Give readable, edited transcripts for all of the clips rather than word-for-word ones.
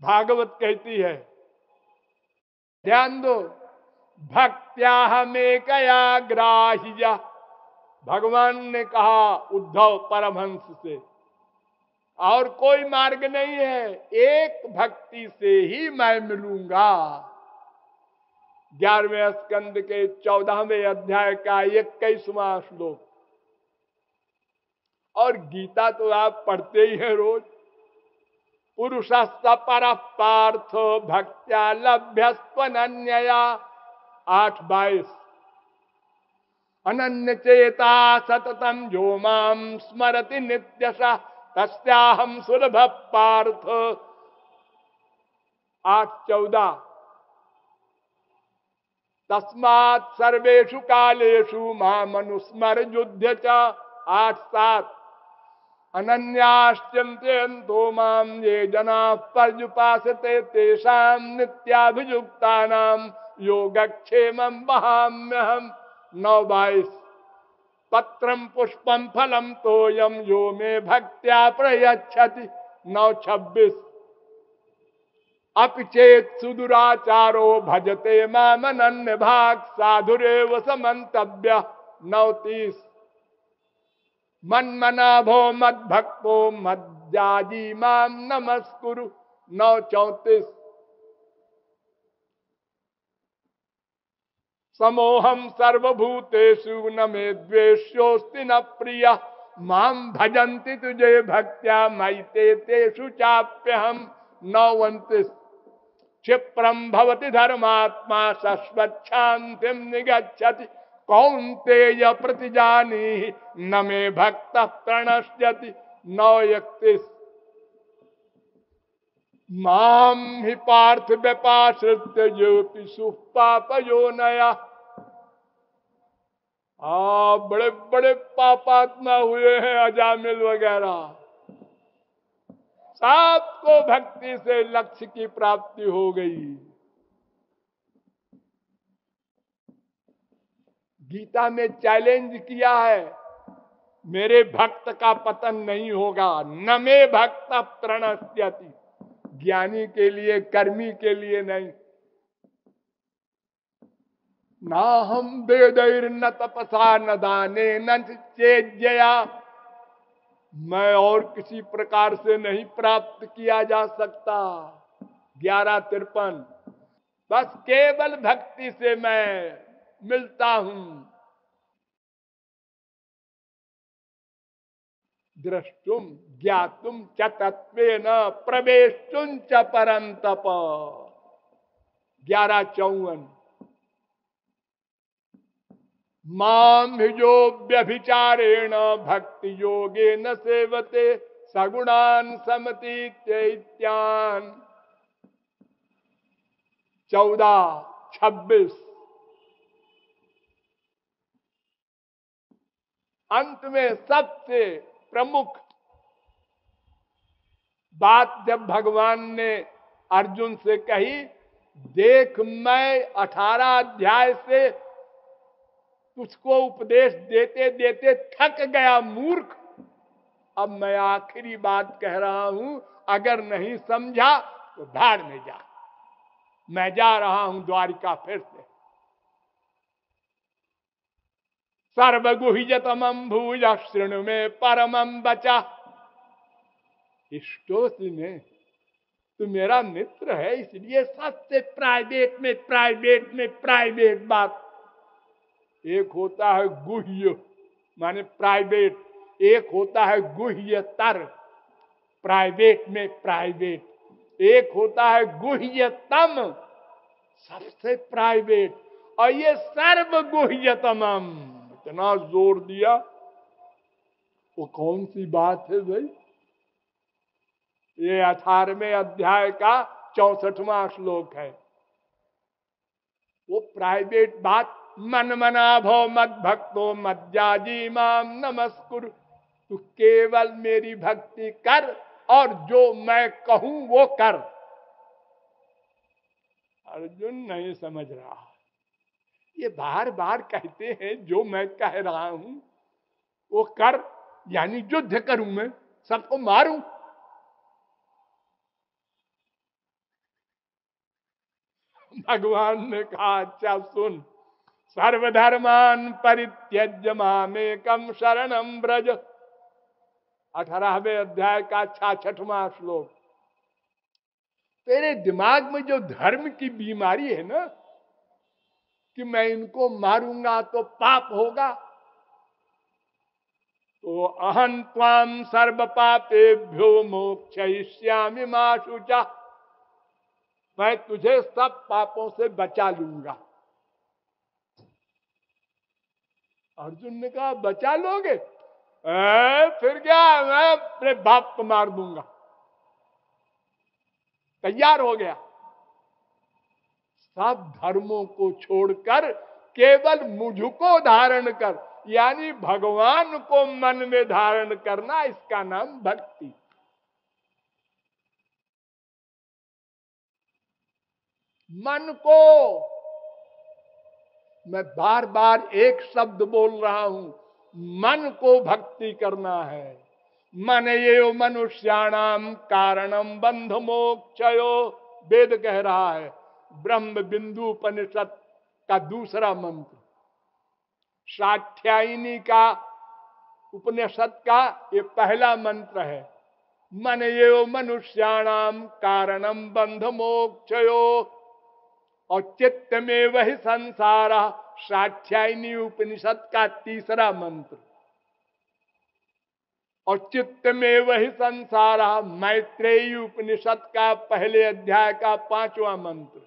भागवत कहती है, ध्यान दो, भक्त्या में कया ग्राह्य। भगवान ने कहा उद्धव परमहंस से, और कोई मार्ग नहीं है, एक भक्ति से ही मैं मिलूंगा। 11वें स्कंद के 14वें अध्याय का 21वां श्लोक। और गीता तो आप पढ़ते ही हैं रोज। पुरुषस्य परः पार्थ भक्त्या लभ्यस्त्वनन्यया। 8:22। अनन्य चेता सततम जो माम स्मरति नित्यशः तस्याहं सुलभ पार्थ। 8:14। तस्मात् सर्वेषु कालेषु मामनुस्मर युध्य च। 8:7। अनन्याश्चिन्तयन्तो मां ये जनाः पर्युपासते तेषां नित्याभियुक्तानां योगक्षेमं वहाम्यहम्। 9:22। पत्रं पुष्पं फलं तोयं यो मे भक्त्या प्रयच्छति। 9:26। अपि चेत् सुदुराचारो भजते मामनन्य भाग साधुरेव समन्तव्यः। 9:30। मन्मनाभो मद्भक्तो मद्याजी मां नमस्कुरु। 9:34। समोहम सर्वभूतेषु न मे द्वेष्योस्ति न प्रियः मां भजन्ति तुझे भक्त्या मयि तेषु चाप्यहम्। 9:29। क्षिप्रम भवति धर्मात्मा शश्वच्छान्तिं निगच्छति कौन्तेय प्रतिजानीहि न मे भक्तः प्रणश्यति। 9:31। माम हि पार्थ व्यपाश्रित्य योतिषु पापयोनयः। बड़े बड़े पापात्मा हुए हैं, अजामिल वगैरह, सबको भक्ति से लक्ष्य की प्राप्ति हो गई। गीता में चैलेंज किया है, मेरे भक्त का पतन नहीं होगा। न मे भक्त प्रणश्यति। ज्ञानी के लिए, कर्मी के लिए नहीं। ना हम वेदैर न तपसा न दाने न चेज्जया। मैं और किसी प्रकार से नहीं प्राप्त किया जा सकता। 11:53। बस केवल भक्ति से मैं मिलता हूं। द्रष्टुम ज्ञातुम च तत्वेन प्रवेशुम च परंतप। 11:54। माम जो व्यभिचारेण भक्ति योगे न सेवते सगुणान समतीत्यान। 14:26। अंत में सबसे प्रमुख बात जब भगवान ने अर्जुन से कही, देख मैं 18 अध्याय से तुझको उपदेश देते देते थक गया मूर्ख, अब मैं आखिरी बात कह रहा हूं, अगर नहीं समझा तो धाड़ में जा, मैं जा रहा हूं द्वारिका फिर से। सर्वगुह्यतमं भूय शृणु में परमं बचा। इष्टोसी में तू मेरा मित्र है, इसलिए सबसे प्राइवेट बात। एक होता है गुह्य माने प्राइवेट, एक होता है गुह्यतर प्राइवेट में प्राइवेट, एक होता है गुह्यतम सबसे प्राइवेट, और ये सर्व गुह्यतमम। इतना जोर दिया, वो कौन सी बात है भाई? ये 18वें अध्याय का 64वां श्लोक है। वो प्राइवेट बात, मन मना भो मद भक्तो मज्जाजी माम नमस्कुरु। तू केवल मेरी भक्ति कर और जो मैं कहूं वो कर। अर्जुन नहीं समझ रहा, ये बार बार कहते हैं जो मैं कह रहा हूं वो कर, यानी युद्ध करूं मैं, सबको मारूं। भगवान ने कहा अच्छा सुन, सर्वधर्मान परित्यज्य मामेकम शरणम ब्रज। 18वें अध्याय का 66वां श्लोक। तेरे दिमाग में जो धर्म की बीमारी है ना, कि मैं इनको मारूंगा तो पाप होगा, तो अहं त्वाम सर्व पापेभ्यो मोक्षयिष्यामि मा शुचा, मैं तुझे सब पापों से बचा लूंगा। अर्जुन ने कहा बचा लोगे? फिर क्या, मैं अपने बाप को मार दूंगा। तैयार हो गया, सब धर्मों को छोड़कर केवल मुझको धारण कर, यानी भगवान को मन में धारण करना, इसका नाम भक्ति। मन को, मैं बार बार एक शब्द बोल रहा हूं, मन को भक्ति करना है। मन ये मनुष्याणाम कारणम बंध मोक्षयो, वेद कह रहा है। ब्रह्म बिंदु उपनिषद का दूसरा मंत्र, साध्यायिनी का उपनिषद का ये पहला मंत्र है। मन ये मनुष्याणाम कारणम बंध मोक्षयो, और चित्त में वही संसार, साध्यायिनी उपनिषद का तीसरा मंत्र। और चित्त में वही संसार, मैत्रेयी उपनिषद का पहले अध्याय का 5वां मंत्र।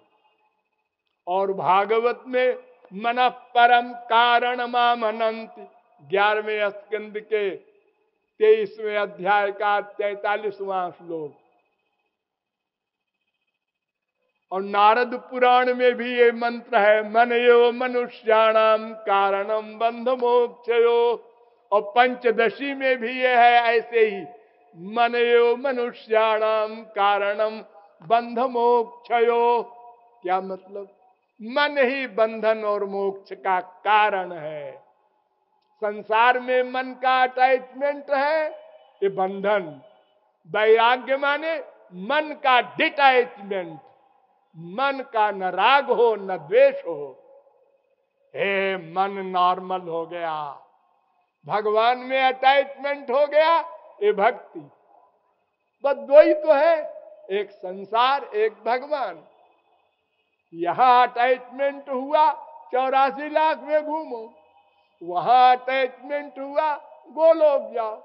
और भागवत में मन परम कारण माम अनंत, 11वें स्कंद के 23वें अध्याय का 43वां श्लोक। और नारद पुराण में भी ये मंत्र है, मन यो मनुष्याणाम कारणम बंध मोक्षयो। और पंचदशी में भी ये है ऐसे ही, मन यो मनुष्याणाम कारणम बंध मोक्षयो। क्या मतलब? मन ही बंधन और मोक्ष का कारण है। संसार में मन का अटैचमेंट है, ये बंधन। वैराग्य माने मन का डिटैचमेंट, मन का न राग हो न द्वेष हो। हे मन नॉर्मल हो गया, भगवान में अटैचमेंट हो गया, ये भक्ति। बस दो ही तो है, एक संसार एक भगवान। यहां अटैचमेंट हुआ 84 लाख में घूमो, वहां अटैचमेंट हुआ गोलोक जाओ।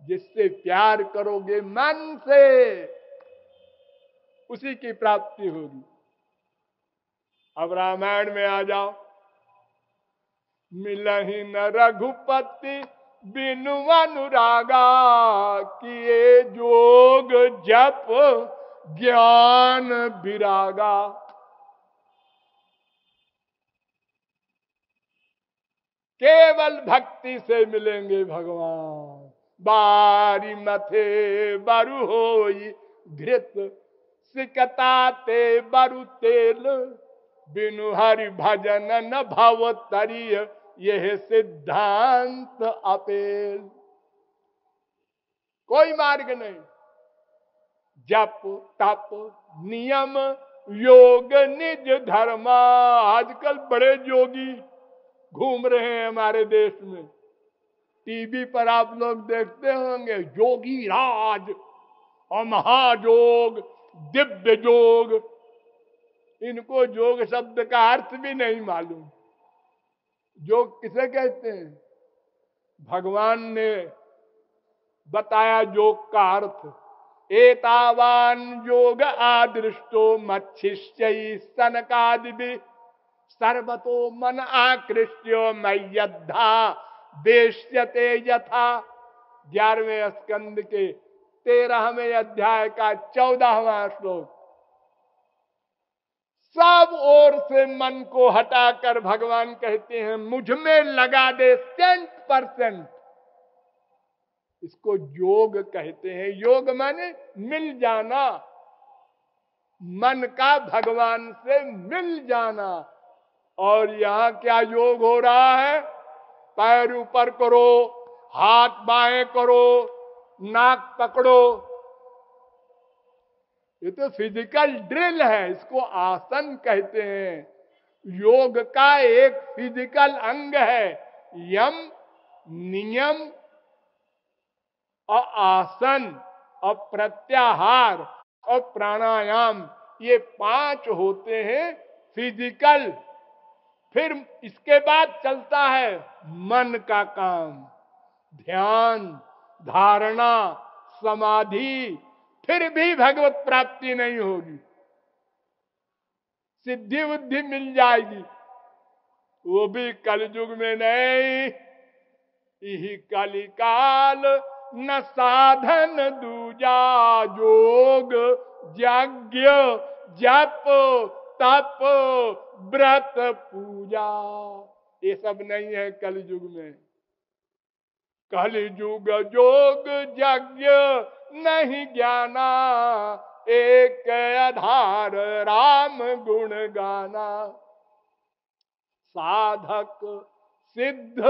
जिससे प्यार करोगे मन से, उसी की प्राप्ति होगी। अब रामायण में आ जाओ। मिलहि न रघुपति बिनु अनुरागा, किए जोग जप ज्ञान विरागा। केवल भक्ति से मिलेंगे भगवान। बारी मथे बरु होई घृत, सिकता ते बरु तेल, बिनु हरि भजन न भव तरिय, यह सिद्धांत अपेल। कोई मार्ग नहीं। जप तप नियम योग निज धर्मा। आजकल बड़े योगी घूम रहे हैं हमारे देश में। टीवी पर आप लोग देखते होंगे, योगी राज और महायोग, दिव्य योग। इनको योग शब्द का अर्थ भी नहीं मालूम। योग किसे कहते हैं? भगवान ने बताया योग का अर्थ। एतावान योग आदृष्टो मच्छिष्य सनकादिभि, सर्वतो मन आकृष्यो मय्यद्धा देश्यते यथा। 11वें स्कंद के 13वें अध्याय का 14वां श्लोक। सब ओर से मन को हटाकर भगवान कहते हैं मुझ में लगा दे 100%। इसको योग कहते हैं। योग माने मिल जाना, मन का भगवान से मिल जाना। और यहां क्या योग हो रहा है? पैर ऊपर करो, हाथ बाएं करो, नाक पकड़ो। ये तो फिजिकल ड्रिल है, इसको आसन कहते हैं। योग का एक फिजिकल अंग है। यम, नियम और आसन और प्रत्याहार और प्राणायाम, ये 5 होते हैं फिजिकल। फिर इसके बाद चलता है मन का काम, ध्यान, धारणा, समाधि। फिर भी भगवत प्राप्ति नहीं होगी, सिद्धि बुद्धि मिल जाएगी, वो भी कलयुग में नहीं। यही कलिकाल न साधन दूजा, योग यज्ञ जप तप व्रत पूजा, ये सब नहीं है कलयुग में। कलयुग योग यज्ञ नहीं ज्ञाना, एक आधार राम गुण गाना। साधक सिद्ध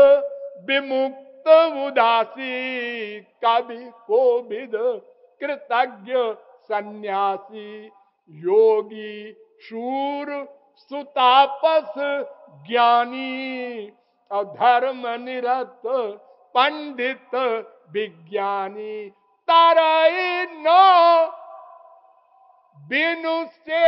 विमुक्त उदासी, कवि कोविद कृतज्ञ सन्यासी। योगी शूर सुतापस ज्ञानी, और धर्म निरत पंडित विज्ञानी। ताराई नो बिनु से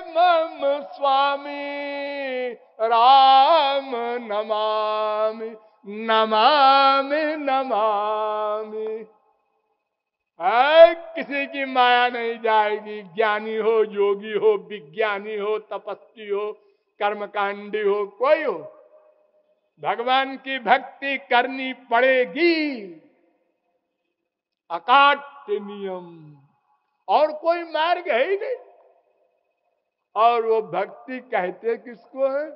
मम स्वामी, राम नमामि नमामि नमामि। किसी की माया नहीं जाएगी, ज्ञानी हो, योगी हो, विज्ञानी हो, तपस्वी हो, कर्मकांडी हो, कोई हो, भगवान की भक्ति करनी पड़ेगी। अकाट्य नियम, और कोई मार्ग है ही नहीं। और वो भक्ति कहते किसको है?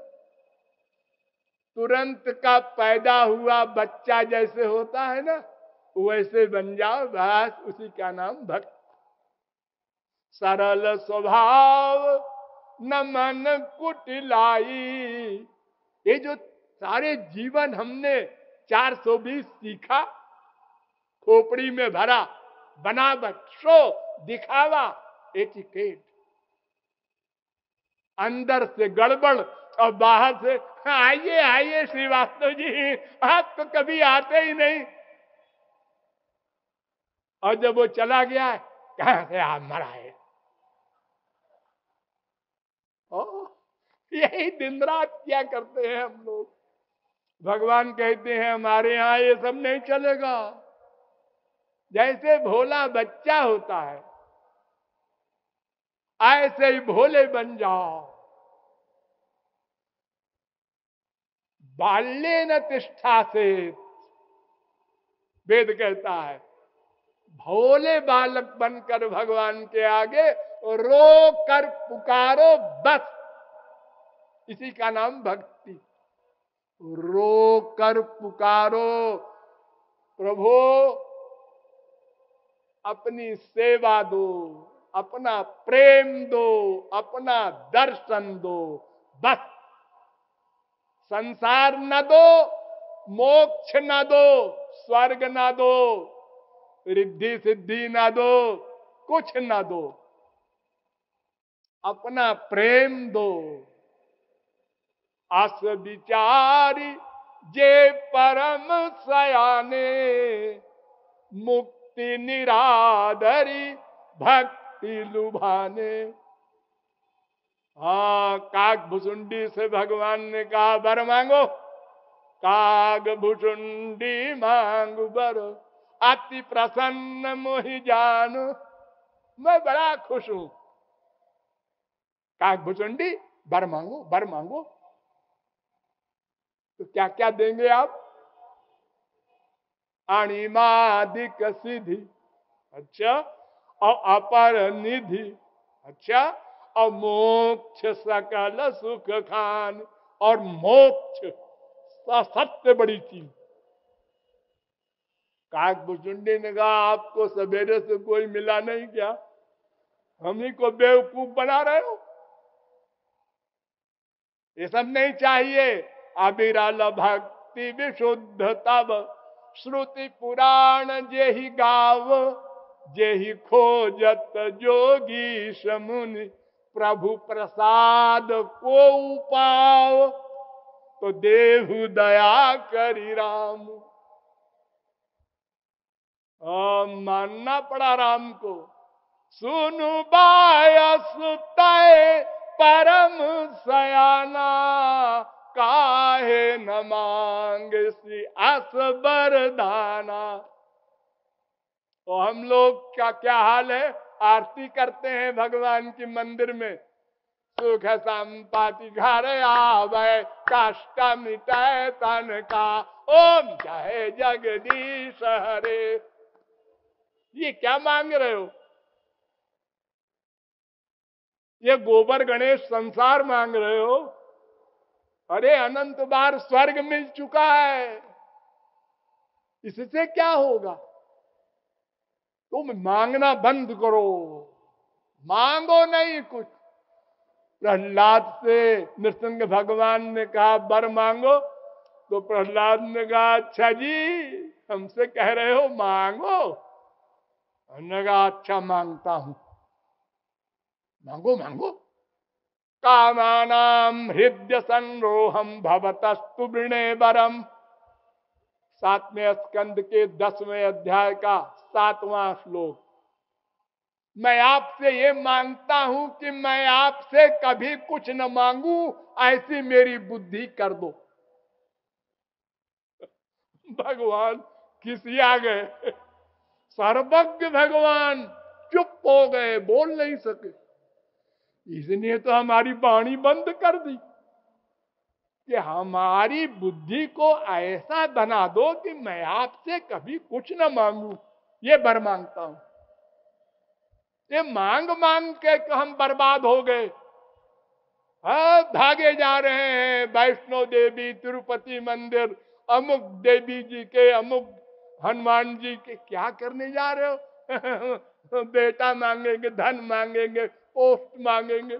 तुरंत का पैदा हुआ बच्चा जैसे होता है ना, वैसे बन जाओ, बस उसी का नाम भक्ति। सरल स्वभाव न मन कुटिलाई। ये जो सारे जीवन हमने 420 सीखा, खोपड़ी में भरा, बनावट, शो, दिखावा, एटिकेट, अंदर से गड़बड़ और बाहर से आइए आइए श्रीवास्तव जी, आप तो कभी आते ही नहीं। और जब वो चला गया है, कहां से आप मरा है? यही दिन रात क्या करते हैं हम लोग। भगवान कहते हैं हमारे यहां ये सब नहीं चलेगा। जैसे भोला बच्चा होता है, ऐसे ही भोले बन जाओ। बाल्ये न तिष्ठा से, वेद कहता है, भोले बालक बनकर भगवान के आगे रो कर पुकारो, बस इसी का नाम भक्ति। रो कर पुकारो, प्रभु अपनी सेवा दो, अपना प्रेम दो, अपना दर्शन दो, बस। संसार न दो, मोक्ष न दो, स्वर्ग न दो, रिद्धि सिद्धि न दो, कुछ न दो, अपना प्रेम दो। अस विचारी जे परम सयाने, मुक्ति निरादरी भक्ति लुभाने। हाँ, काग भुसुंडी से भगवान ने कहा वर मांगो, काग भुसुंडी मांगो वर, अति प्रसन्न मोहि जानो। मैं बड़ा खुश हूं। काग भुसुंडी वर मांगो, वर मांगो। तो क्या क्या देंगे आप? अणिमादिक सिद्धि, अच्छा, और अपर निधि, अच्छा, और मोक्ष सकल सुख खान। और मोक्ष सबसे बड़ी चीज। काग भुसुंडी ने कहा आपको सवेरे से कोई मिला नहीं क्या? हम ही को बेवकूफ बना रहे हो? ये सब नहीं चाहिए। अविरल भक्ति विशुद्ध तब, श्रुति पुराण जे ही गाव। जेहि खोजत जोगी समुनि, प्रभु प्रसाद को पाओ, तो देहु दया करी राम। मानना पड़ा राम को। सुनु बायस तय परम सयाना, काहे न मांगे सी अस बरदाना। तो हम लोग का क्या हाल है? आरती करते हैं भगवान के मंदिर में, सुख संपत्ति घर आवे, कष्ट मिटाए तन का, ओम जय जगदीश हरे। ये क्या मांग रहे हो? ये गोबर गणेश संसार मांग रहे हो? अरे अनंत बार स्वर्ग मिल चुका है, इससे क्या होगा? तुम मांगना बंद करो, मांगो नहीं कुछ। प्रहलाद से नृसिंह भगवान ने कहा वर मांगो, तो प्रहलाद ने कहा अच्छा जी हमसे कह रहे हो मांगो। हमने कहा अच्छा मांगता हूं, मांगो मांगो। कामानाम हृदय संरोहम भवतस्तु वृणे वरम, 7वें स्कंद के 10वें अध्याय का 7वां श्लोक। मैं आपसे ये मांगता हूं कि मैं आपसे कभी कुछ न मांगू, ऐसी मेरी बुद्धि कर दो। भगवान खिसिया गए, सर्वज्ञ भगवान चुप हो गए, बोल नहीं सके। इसलिए तो हमारी वाणी बंद कर दी कि हमारी बुद्धि को ऐसा बना दो कि मैं आपसे कभी कुछ न मांगू, ये वर मांगता हूं। ये मांग मांग के हम बर्बाद हो गए। हाँ, भागे जा रहे हैं वैष्णो देवी, तिरुपति मंदिर, अमुक देवी जी के, अमुक हनुमान जी के। क्या करने जा रहे हो? बेटा मांगेंगे, धन मांगेंगे, पोस्ट मांगेंगे।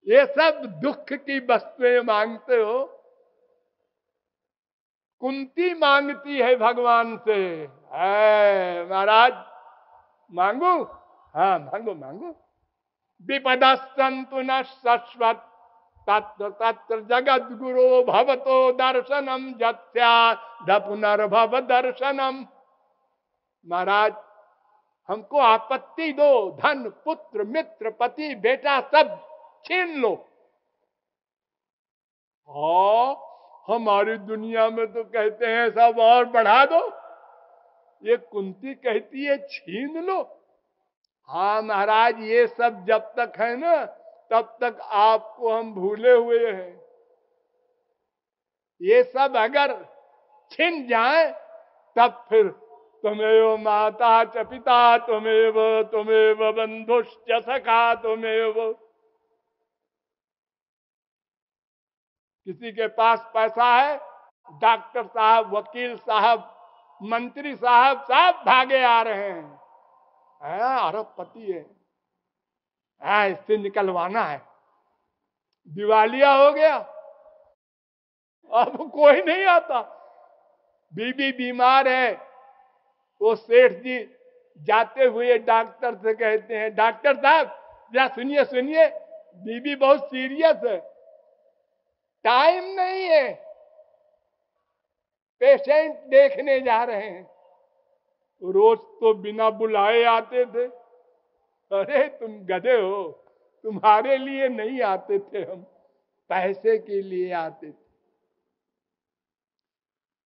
ये सब दुख की वस्तुएं मांगते हो। कुंती मांगती है भगवान से, महाराज मांगू? हाँ मांगो मांगो। विपदस्तु न शश्वत तत्र तत्र जगद गुरो भवतो दर्शनम जत्स्याद पुनर्भव दर्शनम। महाराज हमको आपत्ति दो, धन पुत्र मित्र पति बेटा सब छीन लो। हाँ, हमारी दुनिया में तो कहते हैं सब और बढ़ा दो, ये कुंती कहती है छीन लो। हाँ महाराज, ये सब जब तक है ना तब तक आपको हम भूले हुए हैं। ये सब अगर छिन जाए तब फिर तुमेव माता च पिता तुमेव बंधुश्च सखा तुमेव। किसी के पास पैसा है, डॉक्टर साहब, वकील साहब, मंत्री साहब सब भागे आ रहे हैं। अरबपति है, इससे निकलवाना है। दिवालिया हो गया, अब कोई नहीं आता। बीबी बीमार है, वो सेठ जी जाते हुए डॉक्टर से कहते हैं डॉक्टर साहब जरा सुनिए सुनिए, बीबी बहुत सीरियस है, टाइम नहीं है, पेशेंट देखने जा रहे हैं। रोज तो बिना बुलाए आते थे। अरे तुम गधे हो, तुम्हारे लिए नहीं आते थे हम, पैसे के लिए आते थे।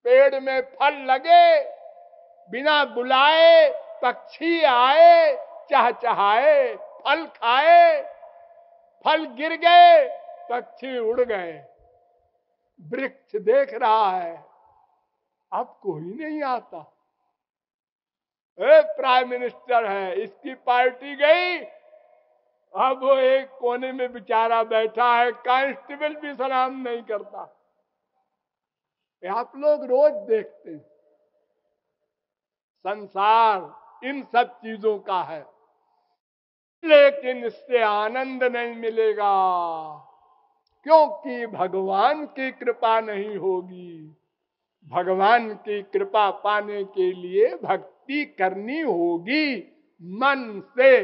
पेड़ में फल लगे, बिना बुलाए पक्षी आए, चहचहाए, फल खाए, फल गिर गए, पक्षी उड़ गए। वृक्ष देख रहा है, अब कोई नहीं आता। प्राइम मिनिस्टर है, इसकी पार्टी गई, अब वो एक कोने में बेचारा बैठा है, कांस्टेबल भी सलाम नहीं करता। आप लोग रोज देखते हैं। संसार इन सब चीजों का है, लेकिन इससे आनंद नहीं मिलेगा, क्योंकि भगवान की कृपा नहीं होगी। भगवान की कृपा पाने के लिए भक्ति करनी होगी मन से।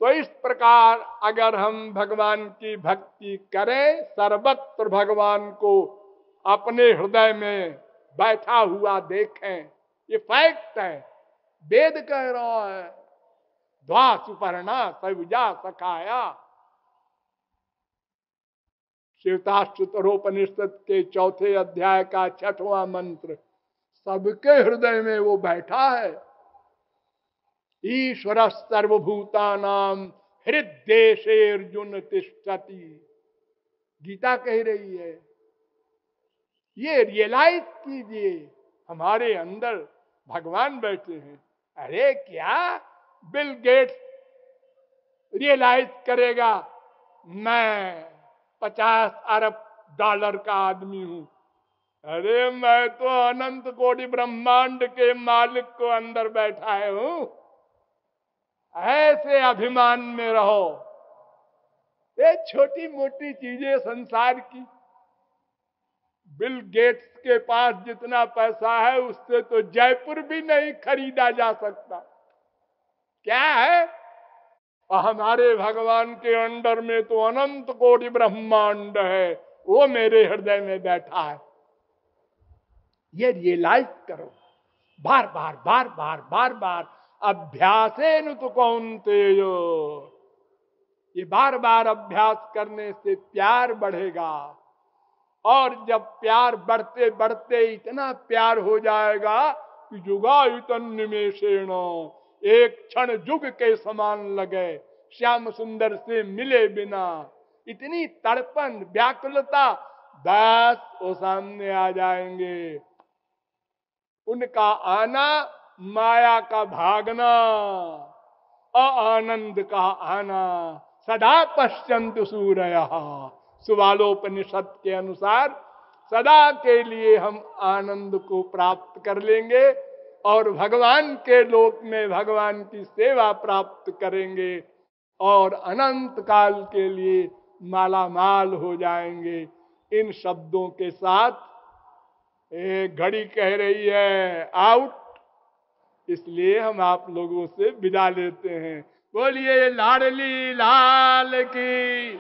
तो इस प्रकार अगर हम भगवान की भक्ति करें, सर्वत्र भगवान को अपने हृदय में बैठा हुआ देखें, ये फैक्ट है, वेद कह रहा है। द्वा सुपर्णा सयुजा सखाया, श्वेताश्वतरोपनिषद के 4 अध्याय का 6वां मंत्र, सबके हृदय में वो बैठा है। ईश्वर सर्वभूतानाम हृदय अर्जुन तिष्ठति, गीता कह रही है। ये रियलाइज कीजिए, हमारे अंदर भगवान बैठे हैं। अरे क्या बिल गेट्स रियलाइज करेगा मैं 50 अरब डॉलर का आदमी हूं? अरे मैं तो अनंत कोटि ब्रह्मांड के मालिक को अंदर बैठा है हूं। ऐसे अभिमान में रहो। ये छोटी मोटी चीजें संसार की, बिल गेट्स के पास जितना पैसा है उससे तो जयपुर भी नहीं खरीदा जा सकता। क्या है? और हमारे भगवान के अंडर में तो अनंत कोटि ब्रह्मांड है, वो मेरे हृदय में बैठा है। ये रियलाइज करो, बार बार बार बार बार बार अभ्यासेन तो कौन्तेयो, ये बार बार अभ्यास करने से प्यार बढ़ेगा। और जब प्यार बढ़ते बढ़ते इतना प्यार हो जाएगा कि जुगायुतन निमेषेण, एक क्षण जुग के समान लगे, श्याम सुंदर से मिले बिना। इतनी तड़पन व्याकुलता, बस वो सामने आ जाएंगे। उनका आना माया का भागना, आनंद का आना। सदा पश्यन्तु सूरयः, सुबालोपनिषद के अनुसार सदा के लिए हम आनंद को प्राप्त कर लेंगे और भगवान के लोक में भगवान की सेवा प्राप्त करेंगे और अनंत काल के लिए माला माल हो जाएंगे। इन शब्दों के साथ एक घड़ी कह रही है आउट, इसलिए हम आप लोगों से विदा लेते हैं। बोलिए लाडली लाल की।